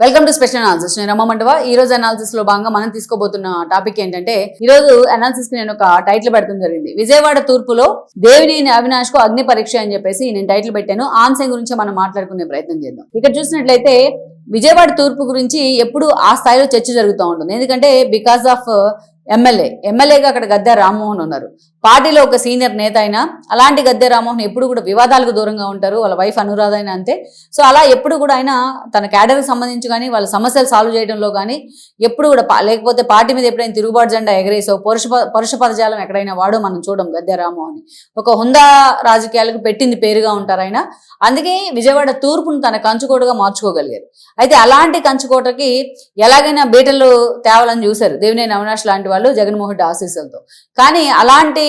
Welcome to special analysis. నేను రమ్మ మండవ. ఈ రోజు అనాలిసిస్ లో భాగంగా మనం తీసుకోబోతున్న టాపిక్ ఏంటంటే, ఈ రోజు అనాలిసిస్ కి నేను ఒక టైటిల్ పెడతాం జరిగింది. విజయవాడ తూర్పులో దేవినేని అవినాష్ కు అగ్ని పరీక్ష అని చెప్పేసి నేను టైటిల్ పెట్టాను. ఆన్సర్ గురించి మనం మాట్లాడుకునే ప్రయత్నం చేద్దాం. ఇక్కడ చూసినట్లయితే విజయవాడ తూర్పు గురించి ఎప్పుడు ఆ స్థాయిలో చర్చ జరుగుతూ ఉంటుంది. ఎందుకంటే బికాస్ ఆఫ్ ఎమ్మెల్యేగా అక్కడ గద్దె రామ్మోహన్ ఉన్నారు. పార్టీలో ఒక సీనియర్ నేత అయినా అలాంటి గద్దె రామ్మోహన్ ఎప్పుడు కూడా వివాదాలకు దూరంగా ఉంటారు. వాళ్ళ వైఫ్ అనురాధ అయినా అంతే. సో అలా ఎప్పుడు కూడా ఆయన తన క్యాడర్కి సంబంధించి కానీ వాళ్ళ సమస్యలు సాల్వ్ చేయడంలో కానీ ఎప్పుడు కూడా లేకపోతే పార్టీ మీద ఎప్పుడైనా తిరుగుబాటు జెండా ఎగరేసో పరుష పదజాలం ఎక్కడైనా వాడో మనం చూడం గద్దె రామ్మోహన్. ఒక హుందా రాజకీయాలకు పెట్టింది పేరుగా ఉంటారు ఆయన. అందుకే విజయవాడ తూర్పును తన కంచుకోటగా మార్చుకోగలిగారు. అయితే అలాంటి కంచుకోటకి ఎలాగైనా బీటలు తేవాలని చూశారు దేవినేని అవినాష్ లాంటి వాళ్ళు జగన్మోహన్ రెడ్డి ఆశీస్సులతో. కానీ అలాంటి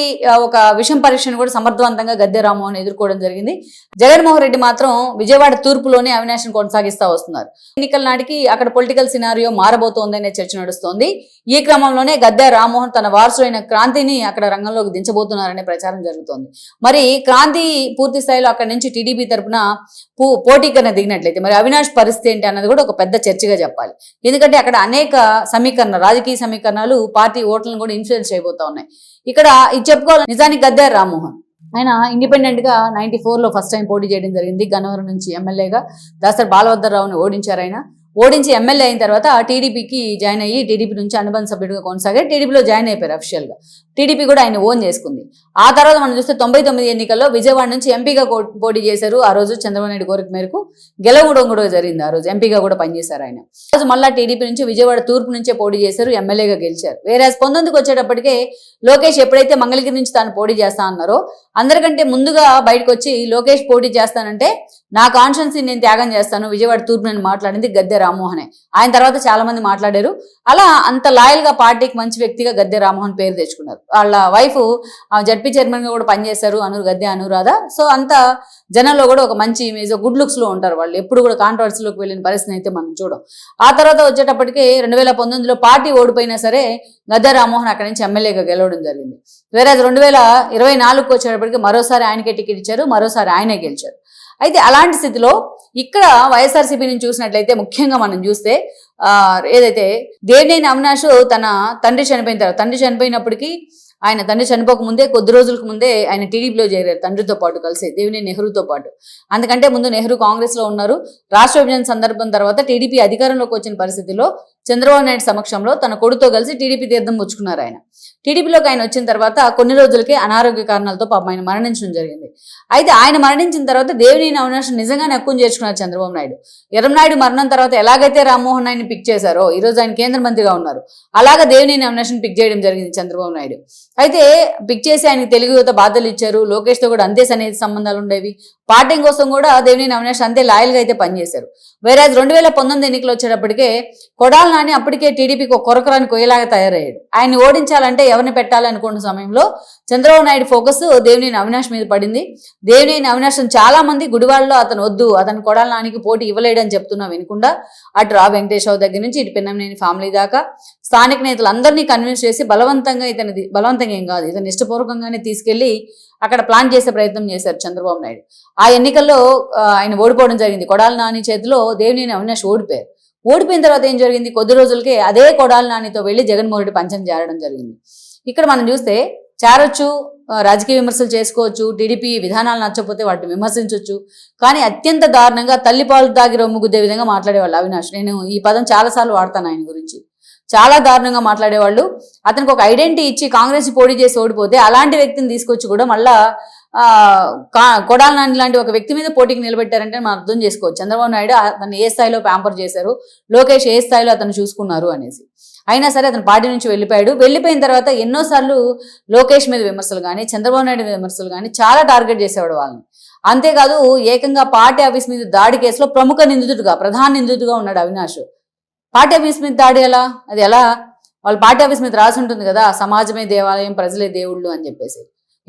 ఒక విషం పరీక్షను కూడా సమర్థవంతంగా గద్దె రామ్మోహన్ ఎదుర్కోవడం జరిగింది. జగన్మోహన్ రెడ్డి మాత్రం విజయవాడ తూర్పులోనే అవినాష్ను కొనసాగిస్తూ వస్తున్నారు. ఎన్నికల నాటికి అక్కడ పొలిటికల్ సినారియో మారబోతోందనే చర్చ నడుస్తోంది. ఈ క్రమంలోనే గద్దె రామ్మోహన్ తన వారసుడైన క్రాంతిని అక్కడ రంగంలోకి దించబోతున్నారనే ప్రచారం జరుగుతోంది. మరి క్రాంతి పూర్తి స్థాయిలో అక్కడి నుంచి టీడీపీ తరఫున పోటీకరణ దిగినట్లయితే మరి అవినాష్ పరిస్థితి ఏంటి అన్నది కూడా ఒక పెద్ద చర్చగా చెప్పాలి. ఎందుకంటే అక్కడ అనేక రాజకీయ సమీకరణాలు పార్టీ ఓట్లను కూడా ఇన్ఫ్లుయెన్స్ చేయబోతా ఉన్నాయి. ఇక్కడ ఇది చెప్పుకోవాలి, నిజానికి గద్దె రామ్మోహన్ ఆయన ఇండిపెండెంట్ గా 94లో ఫస్ట్ టైం పోటీ చేయడం జరిగింది. గన్నవరం నుంచి ఎమ్మెల్యేగా దాసరి బాలభద్రరావుని ఓడించారు. ఆయన ఓడించి ఎమ్మెల్యే అయిన తర్వాత టీడీపీకి జాయిన్ అయ్యి టీడీపీ నుంచి అనుబంధ సభ్యుడిగా కొనసాగారు. టీడీపీలో జాయిన్ అయిపోయారు అఫీషియల్గా. టీడీపీ కూడా ఆయన ఓన్ చేసుకుంది. ఆ తర్వాత మనం చూస్తే 99 ఎన్నికల్లో విజయవాడ నుంచి ఎంపీగా పోటీ చేశారు. ఆ రోజు చంద్రబాబు నాయుడు కోరిక మేరకు గెలవడం కూడా జరిగింది. ఆ రోజు ఎంపీగా కూడా పనిచేశారు ఆయన. ఆ రోజు మళ్ళా టీడీపీ నుంచి విజయవాడ తూర్పు నుంచే పోటీ చేశారు, ఎమ్మెల్యేగా గెలిచారు. వేరే 19కి వచ్చేటప్పటికే లోకేష్ ఎప్పుడైతే మంగళగిరి నుంచి తాను పోటీ చేస్తా అన్నారో అందరికంటే ముందుగా బయటకు వచ్చి లోకేష్ పోటీ చేస్తానంటే నా కాన్షియన్సీ నేను త్యాగం చేస్తాను విజయవాడ తూర్పు నేను మాట్లాడింది గద్దె రామ్మోహనే. ఆయన తర్వాత చాలా మంది మాట్లాడారు. అలా అంత లాయల్ గా పార్టీకి మంచి వ్యక్తిగా గద్దె రామ్మోహన్ పేరు తెచ్చుకున్నారు. వాళ్ళ వైఫ్ జడ్పీ చైర్మన్ గా కూడా పనిచేశారు, గద్దె అనురాధ. సో అంత జనంలో కూడా ఒక మంచి ఇమేజ్, గుడ్ లుక్స్ లో ఉంటారు వాళ్ళు. ఎప్పుడు కూడా కాంట్రవర్సీలోకి వెళ్ళిన పరిస్థితి అయితే మనం చూడం. ఆ తర్వాత వచ్చేటప్పటికి 2019లో పార్టీ ఓడిపోయినా సరే గద్దె రామ్మోహన్ అక్కడి నుంచి ఎమ్మెల్యేగా గెలవడం జరిగింది. వేరే 2024కు వచ్చేటప్పటికి మరోసారి ఆయనకే టికెట్ ఇచ్చారు, మరోసారి ఆయనే గెలిచారు. అయితే అలాంటి స్థితిలో ఇక్కడ వైఎస్ఆర్సీపీ నుంచి చూసినట్లయితే ముఖ్యంగా మనం చూస్తే ఏదైతే దేవినేని అవినాష్ తన తండ్రి చనిపోయిన తర్వాత, తండ్రి చనిపోయినప్పటికీ ఆయన తండ్రి చనిపోక ముందే కొద్ది రోజులకు ముందే ఆయన టీడీపీలో చేరారు తండ్రితో పాటు కలిసి, దేవినేని నెహ్రూతో పాటు. అందుకంటే ముందు నెహ్రూ కాంగ్రెస్ లో ఉన్నారు. రాష్ట్ర విభజన సందర్భం తర్వాత టీడీపీ అధికారంలోకి వచ్చిన పరిస్థితిలో చంద్రబాబు నాయుడు సమక్షంలో తన కొడుకుతో కలిసి టీడీపీ తీర్థం పుచ్చుకున్నారు. ఆయన టీడీపీలోకి ఆయన వచ్చిన తర్వాత కొన్ని రోజులకే అనారోగ్య కారణాలతో పాపం ఆయన మరణించడం జరిగింది. అయితే ఆయన మరణించిన తర్వాత దేవినేని అవినాష్ నిజంగానే హక్కును చేర్చుకున్నారు చంద్రబాబు నాయుడు. ఎర్రంనాయుడు మరణం తర్వాత ఎలాగైతే రామ్మోహన్ నాయుడిని పిక్ చేశారో, ఈరోజు ఆయన కేంద్ర మంత్రిగా ఉన్నారు, అలాగా దేవినేని అవినాష్ని పిక్ చేయడం జరిగింది చంద్రబాబు నాయుడు. అయితే పిక్ చేసి ఆయనకి తెలుగు యువత బాధ్యతలు ఇచ్చారు. లోకేష్ తో కూడా అంతే సన్నిహిత సంబంధాలు ఉండేవి. పార్టీ కోసం కూడా దేవినేని అవినాష్ అంతే లాయల్ గా అయితే పనిచేశారు. వేరే 2019 ఎన్నికలు వచ్చేటప్పటికే కొడాలి నాని అప్పటికే టీడీపీకి ఒక కొరకరాని కొయ్యలాగా తయారయ్యాడు. ఆయన్ని ఓడించాలంటే ఎవరిని పెట్టాలి అనుకున్న సమయంలో చంద్రబాబు నాయుడు ఫోకస్ దేవినేని అవినాష్ మీద పడింది. దేవినేని అవినాష్ చాలా మంది గుడివాడలో అతను వద్దు, అతను కొడాలి నానికి పోటీ ఇవ్వలేడని చెప్తున్నా వినకుండా అటు రా వెంకటేశ్వర దగ్గర నుంచి ఇటు పిన్నమనేని ఫ్యామిలీ దాకా స్థానిక నేతలందరినీ కన్విన్స్ చేసి బలవంతంగా ఏం కాదు, ఇతను ఇష్టపూర్వకంగానే తీసుకెళ్లి అక్కడ ప్లాన్ చేసే ప్రయత్నం చేశారు చంద్రబాబు నాయుడు. ఆ ఎన్నికల్లో ఆయన ఓడిపోవడం జరిగింది. కొడాలి నాని చేతిలో దేవినేని అవినాష్ ఓడిపోయారు. ఓడిపోయిన తర్వాత ఏం జరిగింది, కొద్ది రోజులకే అదే కొడాలి నానితో వెళ్లి జగన్మోహన్ రెడ్డి పంచం చేరడం జరిగింది. ఇక్కడ మనం చూస్తే చేరొచ్చు, రాజకీయ విమర్శలు చేసుకోవచ్చు, టీడీపీ విధానాలు నచ్చకపోతే వాటిని విమర్శించవచ్చు. కానీ అత్యంత దారుణంగా తల్లిపాలు తాగి రొమ్ము గుద్దే విధంగా మాట్లాడేవాళ్ళు అవినాష్. నేను ఈ పదం చాలాసార్లు వాడతాను ఆయన గురించి. చాలా దారుణంగా మాట్లాడేవాళ్ళు. అతనికి ఒక ఐడెంటిటీ ఇచ్చి కాంగ్రెస్ పోటీ చేసి ఓడిపోతే అలాంటి వ్యక్తిని తీసుకొచ్చి కూడా మళ్ళా కొడాలి నాని లాంటి ఒక వ్యక్తి మీద పోటీకి నిలబెట్టారంటే మనం అర్థం చేసుకోవచ్చు చంద్రబాబు నాయుడు అతను ఏ స్థాయిలో ప్యాంపర్ చేశారు, లోకేష్ ఏ స్థాయిలో అతను చూసుకున్నారు అనేసి. అయినా సరే అతను పార్టీ నుంచి వెళ్ళిపోయాడు. వెళ్ళిపోయిన తర్వాత ఎన్నోసార్లు లోకేష్ మీద విమర్శలు కానీ చంద్రబాబు నాయుడు మీద విమర్శలు కానీ చాలా టార్గెట్ చేసేవాడు వాళ్ళని. అంతేకాదు ఏకంగా పార్టీ ఆఫీస్ మీద దాడి కేసులో ప్రధాన నిందితుడిగా ఉన్నాడు అవినాష్. పార్టీ ఆఫీస్ మీద దాడి అది ఎలా? వాళ్ళ పార్టీ ఆఫీస్ మీద రాసి ఉంటుంది కదా, సమాజమే దేవాలయం ప్రజలే దేవుళ్ళు అని చెప్పేసి.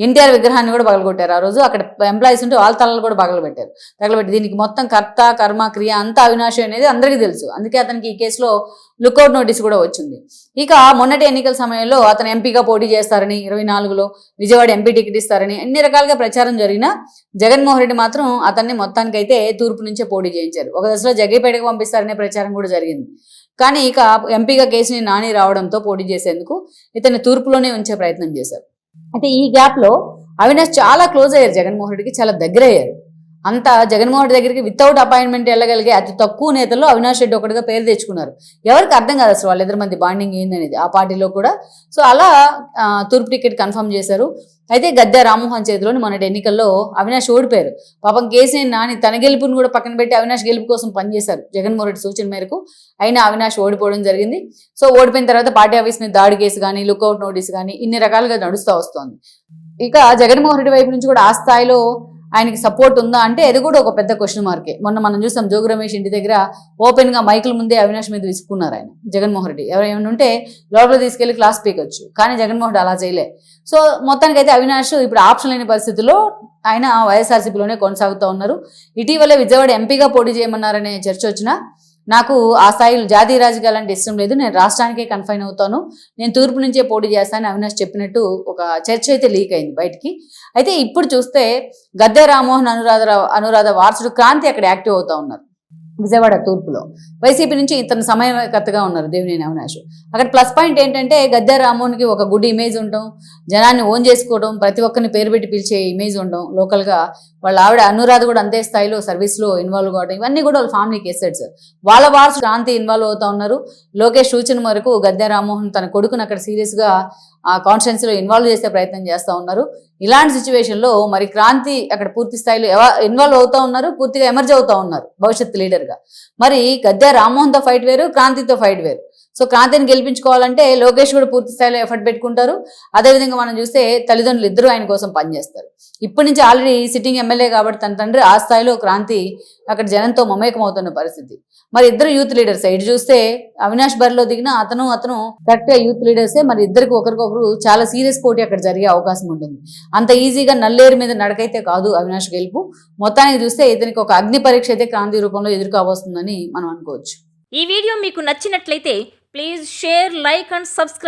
ఎన్టీఆర్ విగ్రహాన్ని కూడా పగలగొట్టారు. ఆ రోజు అక్కడ ఎంప్లాయీస్ ఉంటే వాళ్ళ తలలు కూడా పగలబెట్టారు. తగలబెట్టి దీనికి మొత్తం కర్త కర్మ క్రియ అంతా అవినాష్ అనేది అందరికీ తెలుసు. అందుకే అతనికి ఈ కేసులో లుకౌట్ నోటీస్ కూడా వచ్చింది. ఇక మొన్నటి ఎన్నికల సమయంలో అతను ఎంపీగా పోటీ చేస్తారని 24లో విజయవాడ ఎంపీ టికెట్ ఇస్తారని అన్ని రకాలుగా ప్రచారం జరిగినా జగన్మోహన్ రెడ్డి మాత్రం అతన్ని మొత్తానికైతే తూర్పు నుంచే పోటీ చేయించారు. ఒక దశలో జగ్గైపేటకు పంపిస్తారనే ప్రచారం కూడా జరిగింది. కానీ ఇక ఎంపీగా కేసుని నాని రావడంతో పోటీ చేసేందుకు ఇతన్ని తూర్పులోనే ఉంచే ప్రయత్నం చేశారు. అయితే ఈ గ్యాప్లో అవినాష్ చాలా క్లోజ్ అయ్యారు, జగన్మోహన్ రెడ్డికి చాలా దగ్గర అయ్యారు. అంతా జగన్మోహన్ రెడ్డి దగ్గరికి వితౌట్ అపాయింట్మెంట్ వెళ్ళగలిగే అతి తక్కువ నేతల్లో అవినాష్ రెడ్డి ఒకటిగా పేరు తెచ్చుకున్నారు. ఎవరికి అర్థం కాదు అసలు వాళ్ళిద్దరి మధ్య బాండింగ్ ఏందనేది ఆ పార్టీలో కూడా. సో అలా తూర్పు టికెట్ కన్ఫర్మ్ చేశారు. అయితే గద్దె రామ్మోహన్ చేతిలోని మొన్నటి ఎన్నికల్లో అవినాష్ ఓడిపోయారు. పాపం కేసీఆర్ నాని తన గెలుపుని కూడా పక్కన పెట్టి అవినాష్ గెలుపు కోసం పనిచేశారు జగన్మోహన్ రెడ్డి సూచన మేరకు. అయినా అవినాష్ ఓడిపోవడం జరిగింది. సో ఓడిపోయిన తర్వాత పార్టీ ఆఫీస్ మీద దాడి కేసు కానీ లుకౌట్ నోటీస్ కానీ ఇన్ని రకాలుగా నడుస్తూ వస్తోంది. ఇక జగన్మోహన్ రెడ్డి వైపు నుంచి కూడా ఆ స్థాయిలో ఆయనకి సపోర్ట్ ఉందా అంటే అది కూడా ఒక పెద్ద క్వశ్చన్ మార్కే. మొన్న మనం చూసాం జోగు రమేష్ ఇంటి దగ్గర ఓపెన్ గా మైకుల ముందే అవినాష్ మీద విసుకున్నారు ఆయన జగన్మోహన్ రెడ్డి. ఎవరైనా ఉంటే లోపల తీసుకెళ్లి క్లాస్ పీకొచ్చు, కానీ జగన్మోహన్ రెడ్డి అలా చేయలే. సో మొత్తానికైతే అవినాష్ ఇప్పుడు ఆప్షన్ లేని పరిస్థితుల్లో ఆయన వైఎస్ఆర్సీపీలోనే కొనసాగుతూ ఉన్నారు. ఇటీవలే విజయవాడ ఎంపీగా పోటీ చేయమన్నారనే చర్చ వచ్చినా నాకు ఆ స్థాయిలో జాతీయ రాజకీయాలు అంటే ఇష్టం లేదు, నేను రాష్ట్రానికే కన్ఫైన్ అవుతాను, నేను తూర్పు నుంచే పోటీ చేస్తానని అవినాష్ చెప్పినట్టు ఒక చర్చ అయితే లీక్ అయింది బయటికి. అయితే ఇప్పుడు చూస్తే గద్దె రామ్మోహన్ అనురాధ వారసుడు క్రాంతి అక్కడ యాక్టివ్ అవుతా ఉన్నారు విజయవాడ తూర్పులో. వైసీపీ నుంచి ఇతను సమన్వయకర్తగా ఉన్నారు దేవినేని అవినాష్. అక్కడ ప్లస్ పాయింట్ ఏంటంటే గద్దె రామ్మోహన్కి ఒక గుడ్ ఇమేజ్ ఉండటం, జనాన్ని ఓన్ చేసుకోవడం, ప్రతి ఒక్కరిని పేరు పెట్టి పిలిచే ఇమేజ్ ఉండడం, లోకల్గా వాళ్ళ ఆవిడ అనురాధ కూడా అంతే స్థాయిలో సర్వీస్లో ఇన్వాల్వ్ కావడం, ఇవన్నీ కూడా వాళ్ళ ఫ్యామిలీకి ఎసెట్స్. వాళ్ళ వారసు క్రాంతి ఇన్వాల్వ్ అవుతా ఉన్నారు. లోకేష్ సూచన వరకు గద్దె రామ్మోహన్ తన కొడుకుని అక్కడ సీరియస్గా ఆ కాన్స్టిట్యున్సీలో ఇన్వాల్వ్ చేసే ప్రయత్నం చేస్తూ ఉన్నారు. ఇలాంటి సిచ్యువేషన్లో మరి క్రాంతి అక్కడ పూర్తి స్థాయిలో ఇన్వాల్వ్ అవుతూ ఉన్నారు, పూర్తిగా ఎమర్జ్ అవుతూ ఉన్నారు భవిష్యత్ లీడర్గా. మరి గద్దె రామ్మోహన్తో ఫైట్ వేరు, క్రాంతితో ఫైట్ వేరు. సో క్రాంతిని గెలిపించుకోవాలంటే లోకేష్ కూడా పూర్తి స్థాయిలో ఎఫర్ట్ పెట్టుకుంటారు. అదేవిధంగా మనం చూస్తే తల్లిదండ్రులు ఇద్దరు ఆయన కోసం పనిచేస్తారు. ఇప్పటి నుంచి ఆల్రెడీ సిట్టింగ్ ఎమ్మెల్యే కాబట్టి తన తండ్రి ఆ స్థాయిలో క్రాంతి అక్కడ జనంతో మమేకం అవుతున్న పరిస్థితి. మరి ఇద్దరు యూత్ లీడర్స్. ఇటు చూస్తే అవినాష్ బరిలో దిగిన అతను కరెక్ట్గా యూత్ లీడర్సే. మరి ఇద్దరికి ఒకరికొకరు చాలా సీరియస్ పోటీ అక్కడ జరిగే అవకాశం ఉంటుంది. అంత ఈజీగా నల్లేరు మీద నడకైతే కాదు అవినాష్ గెలుపు. మొత్తానికి చూస్తే ఇతనికి ఒక అగ్ని పరీక్ష అయితే క్రాంతి రూపంలో ఎదుర్కోవస్తుందని మనం అనుకోవచ్చు. ఈ వీడియో మీకు నచ్చినట్లయితే please share, like and subscribe.